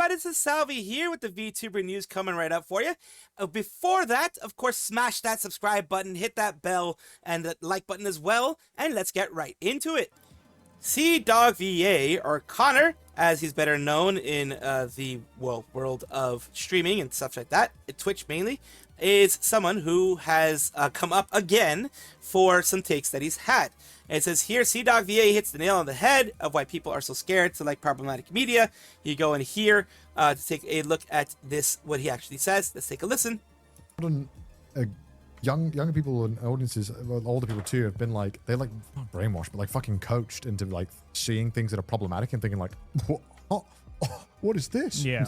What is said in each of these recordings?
everybody, this is Salvi here with the VTuber news coming right up for you. Before that, of course, smash that subscribe button, hit that bell, and the like button as well, and let's get right into it. CDawgVA, or Connor, as he's better known in the world of streaming and stuff like that, Twitch mainly, is someone who has come up again for some takes that he's had. And it says here, CDawgVA hits the nail on the head of why people are so scared to like problematic media. You go in here to take a look at this, what he actually says. Let's take a listen. Younger people and audiences, older people too, have been like, they're like not brainwashed, but like fucking coached into like seeing things that are problematic and thinking like, what is this? Yeah.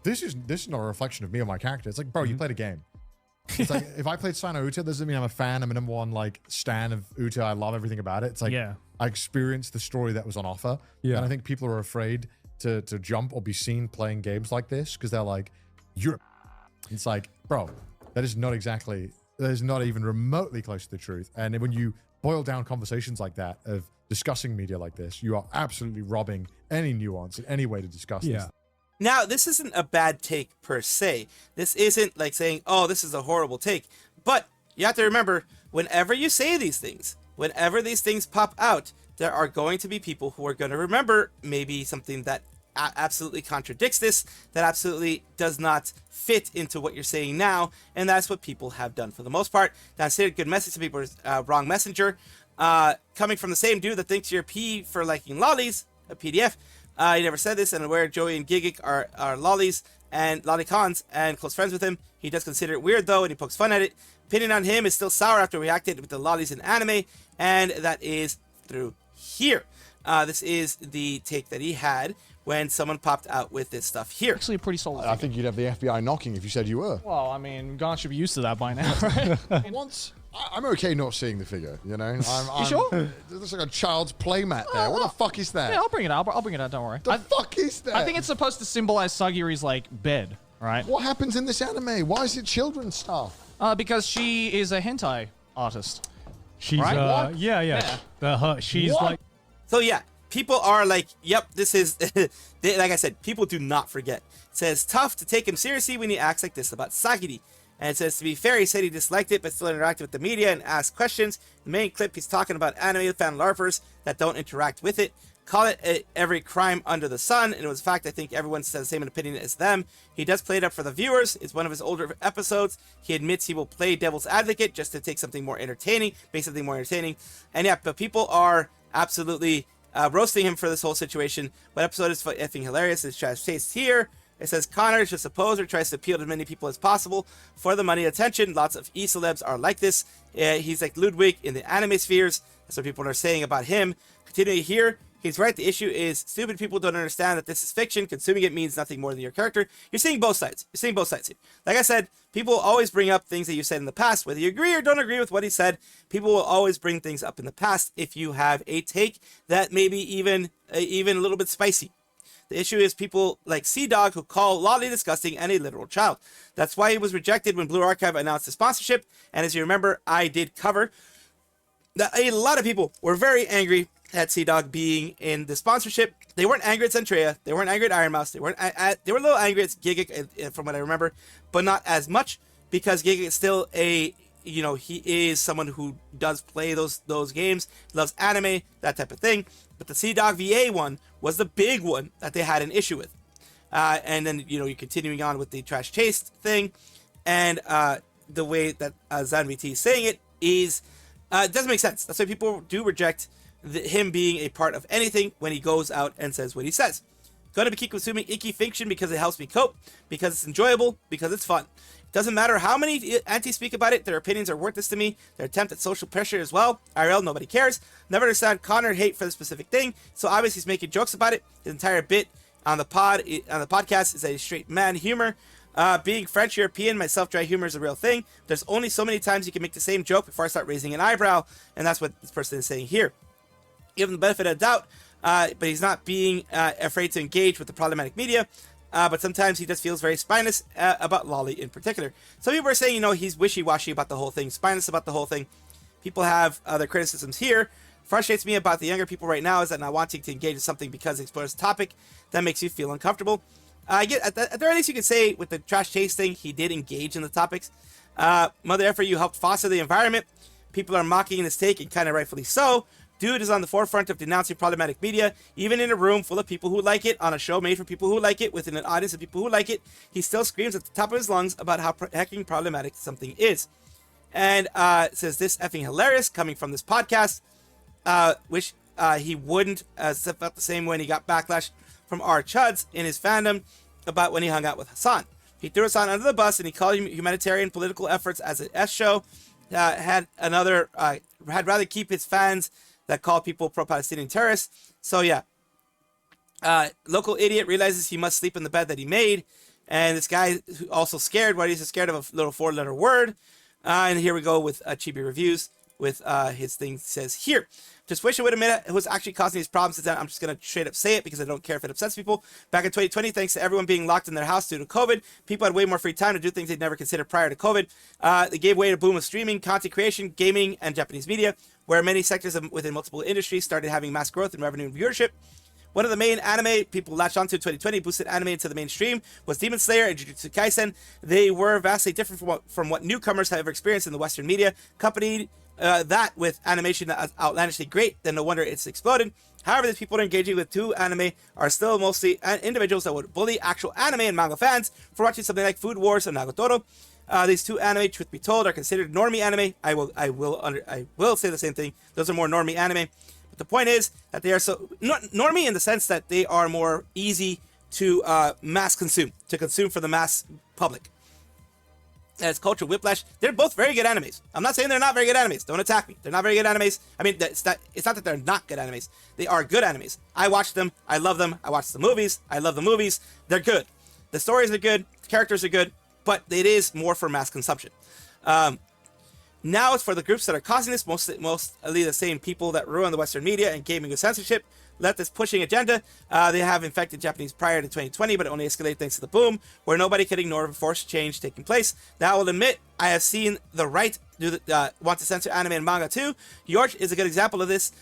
This is not a reflection of me or my character. It's like, bro, you played a game. It's like, if I played Sino Uta, doesn't mean I'm a fan. I'm a #1 like stan of Uta. I love everything about it. It's like, yeah. I experienced the story that was on offer. Yeah. And I think people are afraid to jump or be seen playing games like this because they're like, it's like, bro, that is not exactly, that is not even remotely close to the truth. And when you boil down conversations like that of discussing media like this, you are absolutely robbing any nuance in any way to discuss this. Now, this isn't a bad take per se. This isn't like saying, oh, this is a horrible take. But you have to remember, whenever you say these things, whenever these things pop out, there are going to be people who are going to remember maybe something that absolutely contradicts this, that absolutely does not fit into what you're saying now. And that's what people have done for the most part. That's a good message to people, wrong messenger. Coming from the same dude that thinks you're P for liking lollies, a PDF. He never said this, and aware Joey and Gigic are lollies and lolicons and close friends with him. He does consider it weird though, and he pokes fun at it. Opinion on him is still sour after we reacted with the lollies in anime, and that is through here. This is the take that he had when someone popped out with this stuff here. Actually, a pretty solid. I think you'd have the FBI knocking if you said you were. Well, I mean, God should be used to that by now, right? I'm okay not seeing the figure, you know? You sure? There's like a child's playmat there. What the fuck is that? Yeah, I'll bring it out. I'll bring it out. Don't worry. The fuck is that? I think it's supposed to symbolize Sagiri's like bed, right? What happens in this anime? Why is it children's stuff? Because she is a hentai artist. She's right? yeah. She's What? like. So yeah, people are like, yep, this is, like I said, people do not forget. It says, tough to take him seriously when he acts like this about Sagiri. And it says, to be fair, he said he disliked it, but still interacted with the media and asked questions. The main clip, he's talking about anime fan LARPers that don't interact with it. Call it every crime under the sun. And it was a fact, I think everyone says the same opinion as them. He does play it up for the viewers. It's one of his older episodes. He admits he will play devil's advocate just to take something more entertaining, make something more entertaining. And yeah, but people are absolutely roasting him for this whole situation. What episode is effing hilarious is trash taste here. It says Connor is just a poser, tries to appeal to as many people as possible for the money and attention. Lots of e-celebs are like this. He's like Ludwig in the anime spheres. That's what people are saying about him. Continuing here, he's right. The issue is stupid people don't understand that this is fiction. Consuming it means nothing more than your character. You're seeing both sides. You're seeing both sides here. Like I said, people will always bring up things that you said in the past. Whether you agree or don't agree with what he said, people will always bring things up in the past if you have a take that maybe even a little bit spicy. The issue is people like CDawg who call Lolly disgusting and a literal child. That's why he was rejected when Blue Archive announced the sponsorship. And as you remember, I did cover that a lot of people were very angry at CDawg being in the sponsorship. They weren't angry at Centrea. They weren't angry at Iron Mouse. They were a little angry at Gigic from what I remember, but not as much because Gigic is still a, you know, he is someone who does play those games, loves anime, that type of thing. But the CDawgVA one was the big one that they had an issue with. And then, you know, you're continuing on with the trash taste thing. And the way that ZanVT is saying it is, it doesn't make sense. That's why people do reject him being a part of anything when he goes out and says what he says. Going to keep consuming icky fiction because it helps me cope, because it's enjoyable, because it's fun. Doesn't matter how many anti speak about it, their opinions are worthless to me. Their attempt at social pressure as well. IRL, nobody cares. Never understand Connor hate for the specific thing. So obviously he's making jokes about it. His entire bit on the podcast is a straight man humor. Being French European, my self-dry humor is a real thing. There's only so many times you can make the same joke before I start raising an eyebrow, and that's what this person is saying here. Give him the benefit of the doubt, but he's not being afraid to engage with the problematic media. But sometimes he just feels very spineless about Lolly in particular. Some people are saying, you know, he's wishy-washy about the whole thing, spineless about the whole thing. People have other criticisms here. Frustrates me about the younger people right now is that not wanting to engage in something because it explores a topic that makes you feel uncomfortable. I get at the very least you could say with the trash taste thing, he did engage in the topics. Mother effer, you helped foster the environment. People are mocking his take, and kind of rightfully so. Dude is on the forefront of denouncing problematic media, even in a room full of people who like it, on a show made for people who like it, within an audience of people who like it. He still screams at the top of his lungs about how hecking problematic something is. And it says, this effing hilarious coming from this podcast. Wish he wouldn't felt the same when he got backlash from our chuds in his fandom about when he hung out with Hassan. He threw Hassan under the bus and he called humanitarian political efforts as an S show. Had rather keep his fans that call people pro-Palestinian terrorists. So yeah, local idiot realizes he must sleep in the bed that he made, and this guy also scared. Why he's scared of a little 4-letter word? And here we go with Chibi Reviews with his thing says here. Just wish I would admit who was actually causing these problems. I'm just going to straight up say it because I don't care if it upsets people. Back in 2020, thanks to everyone being locked in their house due to COVID, people had way more free time to do things they'd never considered prior to COVID. They gave way to a boom of streaming, content creation, gaming, and Japanese media, where many sectors within multiple industries started having mass growth in revenue and viewership. One of the main anime people latched onto in 2020, boosted anime into the mainstream, was Demon Slayer and Jujutsu Kaisen. They were vastly different from what newcomers have ever experienced in the Western media, accompanied that with animation that is outlandishly great, then no wonder it's exploded. However, these people engaging with two anime are still mostly individuals that would bully actual anime and manga fans for watching something like Food Wars and Nagatoro. These two anime, truth be told, are considered normie anime. I will say the same thing. Those are more normie anime. But the point is that they are so normie in the sense that they are more easy to mass consume, to consume for the mass public. As Culture Whiplash, they're both very good animes. I'm not saying they're not very good animes. Don't attack me. They're not very good animes. I mean, it's not that they're not good animes. They are good animes. I watch them. I love them. I watch the movies. I love the movies. They're good. The stories are good. The characters are good. But it is more for mass consumption. Now it's for the groups that are causing this, mostly the same people that ruin the Western media and gaming with censorship. Let this pushing agenda. They have infected Japanese prior to 2020, but it only escalated thanks to the boom, where nobody could ignore the forced change taking place. Now I will admit, I have seen the right want to censor anime and manga too. Yacht is a good example of this.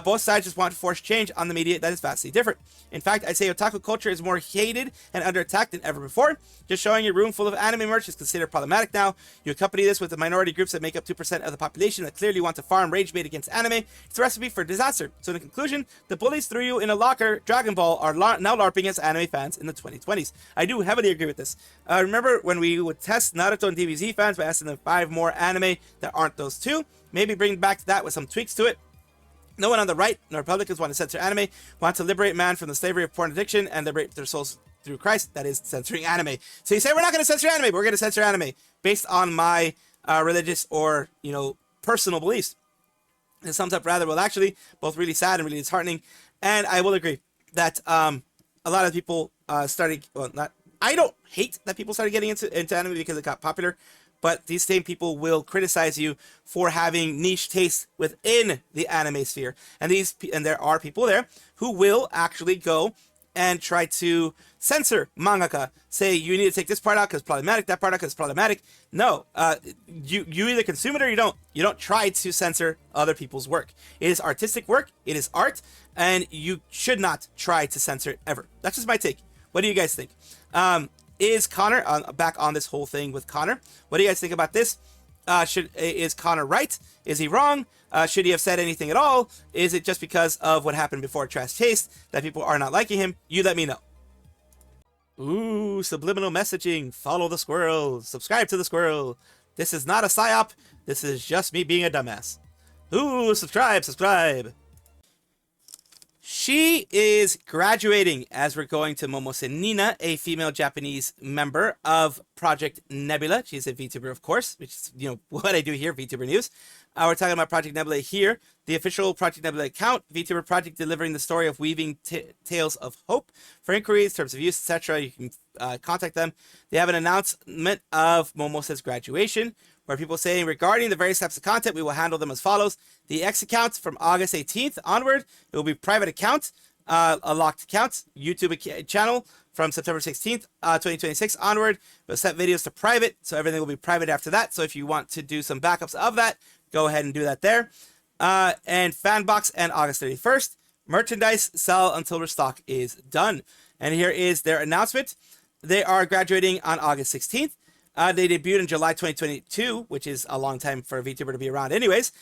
Both sides just want to force change on the media that is vastly different. In fact, I'd say otaku culture is more hated and under attack than ever before. Just showing a room full of anime merch is considered problematic now. You accompany this with the minority groups that make up 2% of the population that clearly want to farm rage bait against anime. It's a recipe for disaster. So in conclusion, the bullies threw you in a locker, Dragon Ball, are now LARPing as anime fans in the 2020s. I do heavily agree with this. Remember when we would test Naruto and DBZ fans by asking them 5 more anime that aren't those 2? Maybe bring back that with some tweaks to it. No one on the right, nor Republicans, want to censor anime, want to liberate man from the slavery of porn addiction and liberate their souls through Christ. That is censoring anime. So you say, we're not going to censor anime, but we're going to censor anime based on my religious or, personal beliefs. It sums up rather well, actually, both really sad and really disheartening. And I will agree that a lot of people started, I don't hate that people started getting into anime because it got popular. But these same people will criticize you for having niche tastes within the anime sphere. And there are people there who will actually go and try to censor mangaka. Say, you need to take this part out because it's problematic, that part out because it's problematic. No, you either consume it or you don't. You don't try to censor other people's work. It is artistic work, it is art, and you should not try to censor it ever. That's just my take. What do you guys think? Is Connor back on this whole thing with Connor? What do you guys think about this? Is Connor right? Is he wrong? Should he have said anything at all? Is it just because of what happened before Trash Taste that people are not liking him? You let me know. Ooh, subliminal messaging. Follow the squirrel. Subscribe to the squirrel. This is not a psyop. This is just me being a dumbass. Ooh, subscribe. She is graduating as we're going to Momose Nina, a female Japanese member of Project Nebula. She's a VTuber, of course, which is, what I do here, VTuber News. We're talking about Project Nebula here, the official Project Nebula account, VTuber project delivering the story of weaving tales of hope. For inquiries, terms of use, etc., you can contact them. They have an announcement of Momose's graduation, where people saying, regarding the various types of content, we will handle them as follows. The X account from August 18th onward, it will be private account, a locked account. YouTube channel from September 16th, 2026 onward. We'll set videos to private, so everything will be private after that. So if you want to do some backups of that, go ahead and do that there. And Fanbox and August 31st. Merchandise sell until restock is done. And here is their announcement. They are graduating on August 16th. They debuted in July 2022, which is a long time for a VTuber to be around anyways.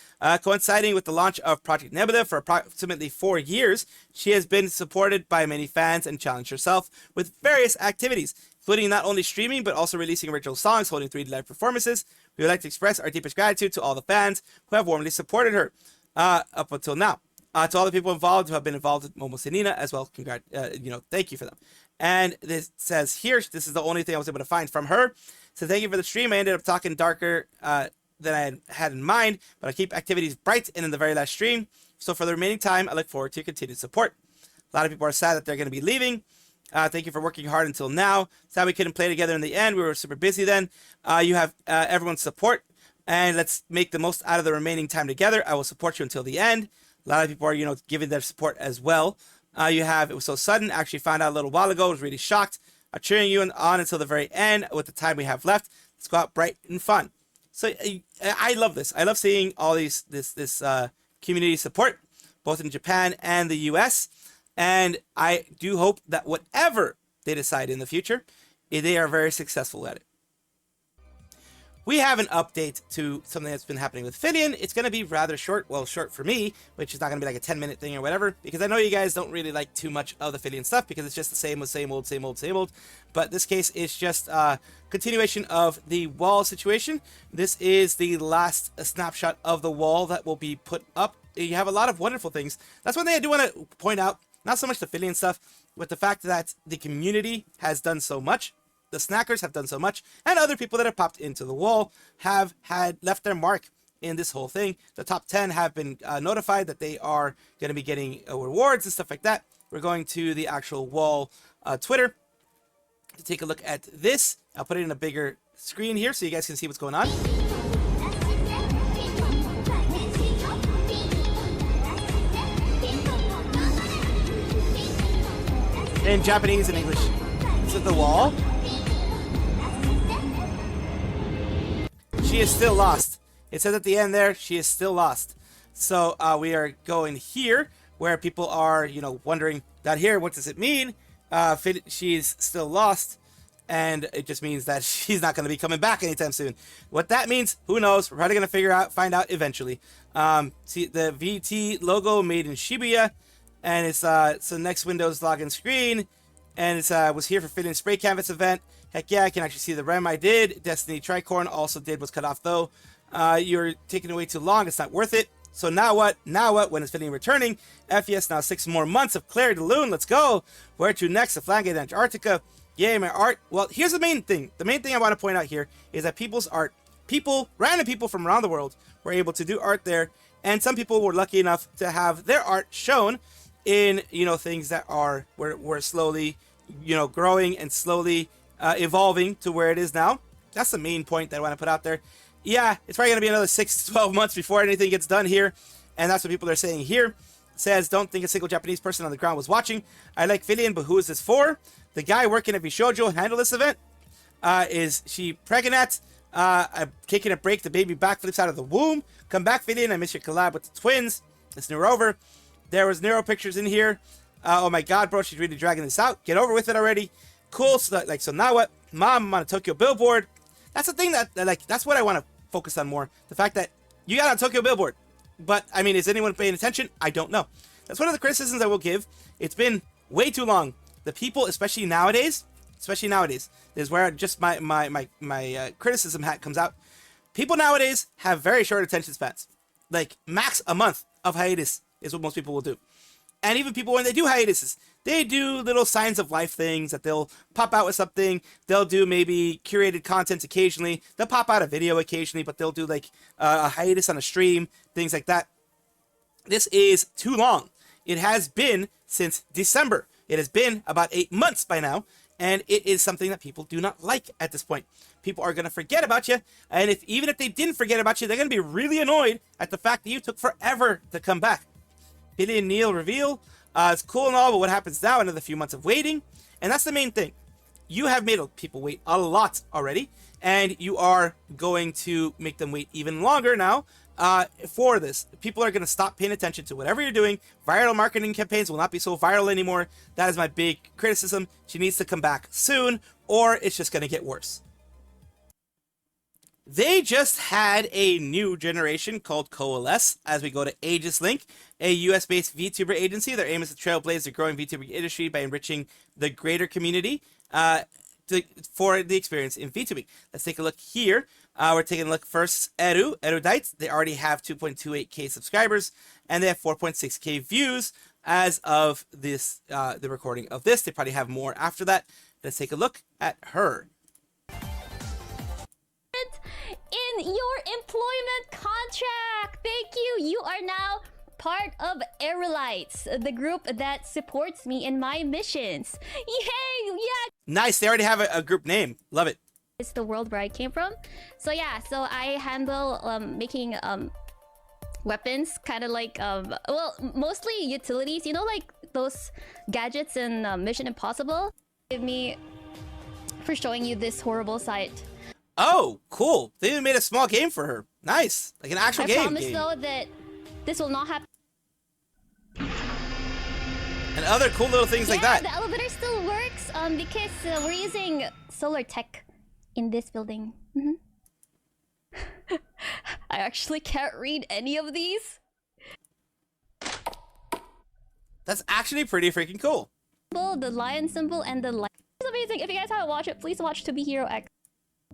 Coinciding with the launch of Project Nebula for approximately 4 years, she has been supported by many fans and challenged herself with various activities, including not only streaming, but also releasing original songs, holding 3D live performances. We would like to express our deepest gratitude to all the fans who have warmly supported her up until now. To all the people involved who have been involved with Momose and Nina as well, thank you for them. And this says here, this is the only thing I was able to find from her. So thank you for the stream. I ended up talking darker than I had in mind, but I keep activities bright and in the very last stream. So for the remaining time, I look forward to your continued support. A lot of people are sad that they're going to be leaving. Thank you for working hard until now. Sad we couldn't play together in the end. We were super busy then. You have everyone's support, and let's make the most out of the remaining time together. I will support you until the end. A lot of people are, giving their support as well. It was so sudden. Actually found out a little while ago. I was really shocked. Cheering you on until the very end with the time we have left. Let's go out bright and fun. So I love this. I love seeing all this community support, both in Japan and the US. And I do hope that whatever they decide in the future, they are very successful at it. We have an update to something that's been happening with Filian. It's going to be rather short. Well, short for me, which is not going to be like a 10-minute thing or whatever, because I know you guys don't really like too much of the Filian stuff because it's just the same old. But this case is just a continuation of the wall situation. This is the last snapshot of the wall that will be put up. You have a lot of wonderful things. That's one thing I do want to point out. Not so much the Filian stuff, but the fact that the community has done so much. The snackers have done so much, and other people that have popped into the wall have left their mark in this whole thing. The top 10 have been notified that they are going to be getting rewards and stuff like that. We're going to the actual wall Twitter to take a look at this. I'll put it in a bigger screen here so you guys can see what's going on. In Japanese and English. This is the wall. She is still lost. It says at the end there, she is still lost. So we are going here where people are, wondering down here, what does it mean? She's still lost. And it just means that she's not going to be coming back anytime soon. What that means, who knows? We're probably going to find out eventually. See the VT logo made in Shibuya. And it's so next Windows login screen. And it's was here for Filian Spray Canvas event. Heck yeah, I can actually see the rem I did. Destiny Tricorn also did, was cut off though. You're taking away too long, it's not worth it. So now what? When is Filian returning? FES now 6 more months of Claire de Lune, let's go. Where to next? The Flange Antarctica. Yay, my art. Well, here's the main thing. The main thing I want to point out here is that people's art, random people from around the world were able to do art there. And some people were lucky enough to have their art shown in, things that were slowly, growing and slowly evolving to where it is now. That's the main point that I want to put out there. Yeah, it's probably going to be another 6 to 12 months before anything gets done here. And that's what people are saying here. It says, don't think a single Japanese person on the ground was watching. I like Filian, but who is this for? The guy working at vshojo handled this event. Is she pregnant? I'm taking a break. The baby backflips out of the womb. Come back, Filian. I miss your collab with the twins. It's Neuro over. There was Neuro pictures in here. Oh my god, bro, she's really dragging this out. Get over with it already. Cool. So now what? Mom, I'm on a Tokyo billboard. That's the thing that that's what I want to focus on more. The fact that you got on Tokyo billboard. But I mean, is anyone paying attention? I don't know. That's one of the criticisms I will give. It's been way too long. The people, especially nowadays, is where just my criticism hat comes out. People nowadays have very short attention spans. Like max a month of hiatus is what most people will do. And even people, when they do hiatuses, they do little signs of life things that they'll pop out with something. They'll do maybe curated content occasionally. They'll pop out a video occasionally, but they'll do like a hiatus on a stream, things like that. This is too long. It has been since December. It has been about 8 months by now. And it is something that people do not like at this point. People are going to forget about you. And even if they didn't forget about you, they're going to be really annoyed at the fact that you took forever to come back. Billy and Neil reveal. It's cool and all, but what happens now? Another few months of waiting. And that's the main thing. You have made people wait a lot already. And you are going to make them wait even longer now. for this. People are going to stop paying attention to whatever you're doing. Viral marketing campaigns will not be so viral anymore. That is my big criticism. She needs to come back soon, or it's just going to get worse. They just had a new generation called Coalesce as we go to Aegis-Link, a US-based VTuber agency. Their aim is to trailblaze the growing VTuber industry by enriching the greater community for the experience in VTubing. Let's take a look here. We're taking a look first. Erudite. They already have 2.28k subscribers, and they have 4.6k views as of this the recording of this. They probably have more after that. Let's take a look at her. In your employment contract. Thank you. You are now part of Aerolites, the group that supports me in my missions. Yay! Yeah. Nice. They already have a group name. Love it. It's the world where I came from. So yeah, so I handle making weapons, kind of like well, mostly utilities. You know, like those gadgets in Mission Impossible. Give me for showing you this horrible sight. Oh, cool. They even made a small game for her. Nice. Like an actual game. I promise though that this will not happen. And other cool little things like that. The elevator still works because we're using solar tech in this building. I actually can't read any of these. That's actually pretty freaking cool. The lion symbol and the light. It's amazing. If you guys haven't watched it, please watch To Be Hero X.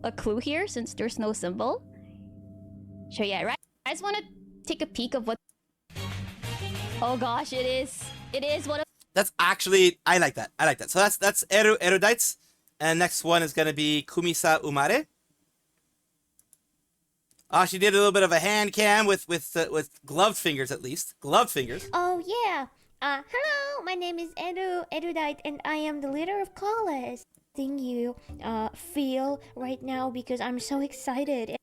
A clue here since there's no symbol. So yeah, right? I just want to take a peek of what... Oh gosh, it is. It is one of... That's actually... I like that. I like that. So that's Erudites. And next one is going to be Kumisa Umare. Oh, she did a little bit of a hand cam with gloved fingers at least. Gloved fingers. Oh yeah. Hello, my name is Erudite, and I am the leader of Coalesce. Thing you feel right now because I'm so excited.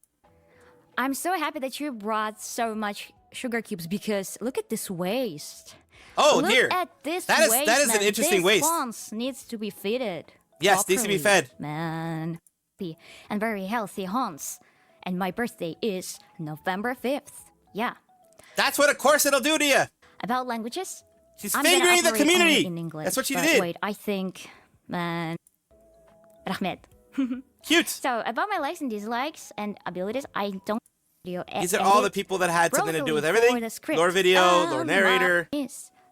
I'm so happy that you brought so much sugar cubes because look at this waste. Oh look dear. At this that waste, is an interesting this waste. This needs to be fed. Yes, needs to be fed. Man, and very healthy hunts. And my birthday is November 5th. Yeah. That's what a course it'll do to you. About languages? She's I'm fingering the operate community. in English, That's what she but did. Wait, I think, man, Rahmed. Cute. So about my likes and dislikes and abilities, I don't. These are all the people that had something to do with everything. Lore video, lore narrator.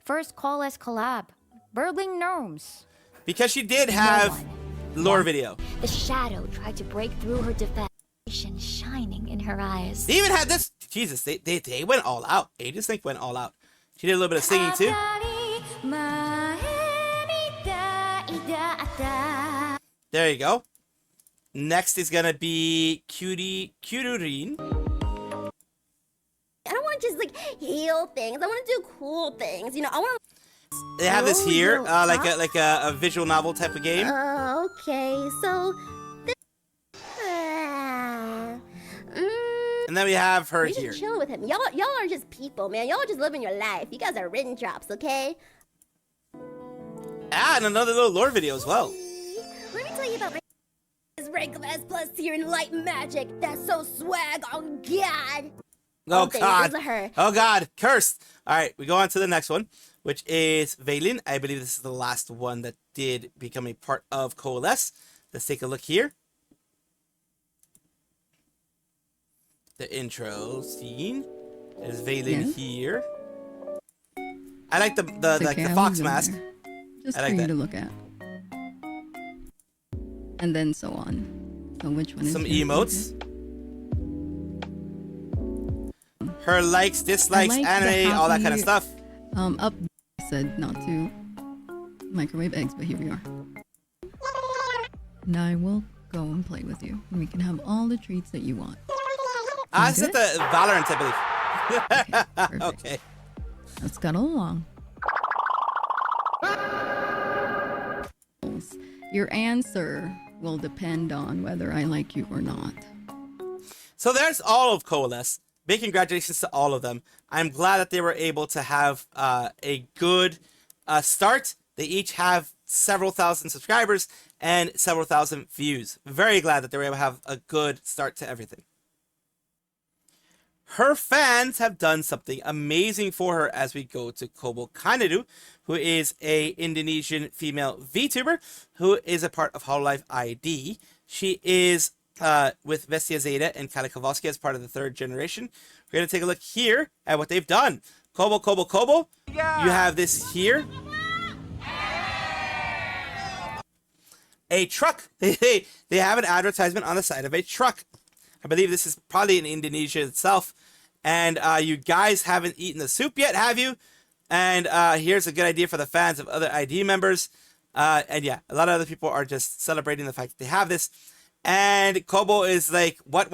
First Coalesce collab, Burbling Gnomes. Because she did have lore video. The shadow tried to break through her defense, shining in her eyes. They even had this. Jesus, they went all out. Aegis-Link went all out. She did a little bit of singing too. There you go. Next is gonna be Kururin. I don't want to just like heal things. I want to do cool things. You know, I want to. They have this here, like a visual novel type of game. Okay, so. And then we have her You here. just chill with him. Y'all are just people, man. Y'all are just living your life. You guys are written drops, okay? Ah, and another little lore video as well. Let me tell you about my rank of S+ tier in light magic. That's so swag. Oh god. Oh Okay, god. this is her. Oh god. Cursed. Alright, we go on to the next one, which is Valen. I believe this is the last one that did become a part of Coalesce. Let's take a look here. The intro scene. There's Valen here. I like the fox mask. Just I like for you that. to look at. And then so on. So which one is Some your emotes. Her likes, dislikes, like the anime, all that kind of happy- stuff. Up said not to microwave eggs, but here we are. And I will go and play with you. And we can have all the treats that you want. I said the Valorant, I believe. Perfect. Okay. Let's get along. Your answer will depend on whether I like you or not. So there's all of Coalesce. Big congratulations to all of them. I'm glad that they were able to have a good start. They each have several thousand subscribers and several thousand views. Very glad that they were able to have a good start to everything. her fans have done something amazing for her as we go to Kobo Kanaeru, who is a Indonesian female VTuber who is a part of Hololive ID. She is with Vestia Zeta and Kali Kowalski as part of the 3rd generation. We're going to take a look here at what they've done. Kobo, Kobo, Kobo. Yeah. You have this here. A truck. They have an advertisement on the side of a truck. I believe this is probably in Indonesia itself. And you guys haven't eaten the soup yet, have you? And here's a good idea for the fans of other ID members. And yeah, a lot of other people are just celebrating the fact that they have this. And Kobo is like, what?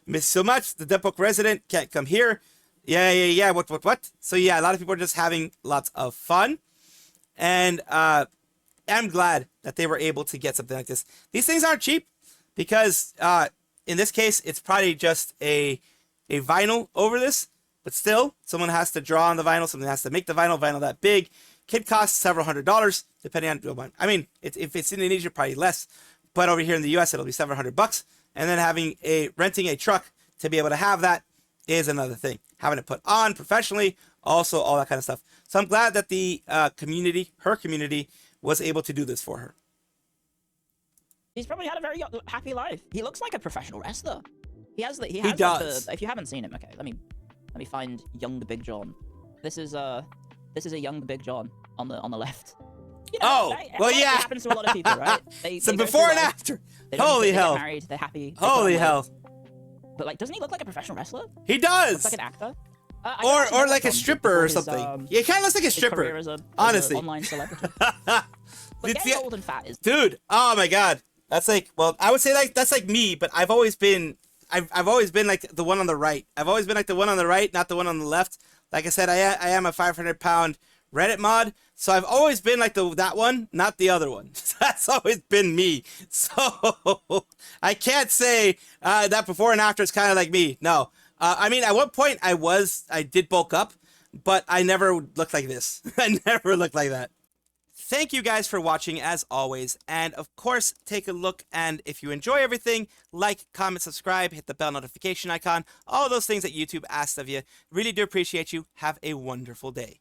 Miss so much. The Depok resident can't come here. Yeah. What? So yeah, a lot of people are just having lots of fun. And I'm glad that they were able to get something like this. These things aren't cheap because in this case, it's probably just a vinyl over this. But still, someone has to draw on the vinyl. Someone has to make the vinyl that big. Kit costs several $100s, depending on. I mean, if it's in Indonesia, probably less. But over here in the US, it'll be several $100. And then renting a truck to be able to have that is another thing. Having it put on professionally, also all that kind of stuff. So I'm glad that the community, her community, was able to do this for her. He's probably had a very happy life. He looks like a professional wrestler. He does. Like if you haven't seen him, okay, let me find young Big John. This is a young Big John on the left. You know, yeah. It happens to a lot of people, right? So before and after. Holy hell. They get married, they're happy. Holy hell. But like, doesn't he look like a professional wrestler? He does. Looks like an actor. Or like a stripper or something. Yeah, he kind of looks like a stripper. Honestly. As an online celebrity. But getting old and fat is. Dude, oh my god. That's like, well, I would say like that's like me, but I've always been like the one on the right. I've always been like the one on the right, not the one on the left. Like I said, I am a 500-pound Reddit mod, so I've always been like that one, not the other one. That's always been me. So I can't say that before and after is kind of like me. No, I mean at one point I did bulk up, but I never looked like this. I never looked like that. Thank you guys for watching as always, and of course take a look, and if you enjoy everything, like, comment, subscribe, hit the bell notification icon, all those things that YouTube asks of you. Really do appreciate you. Have a wonderful day.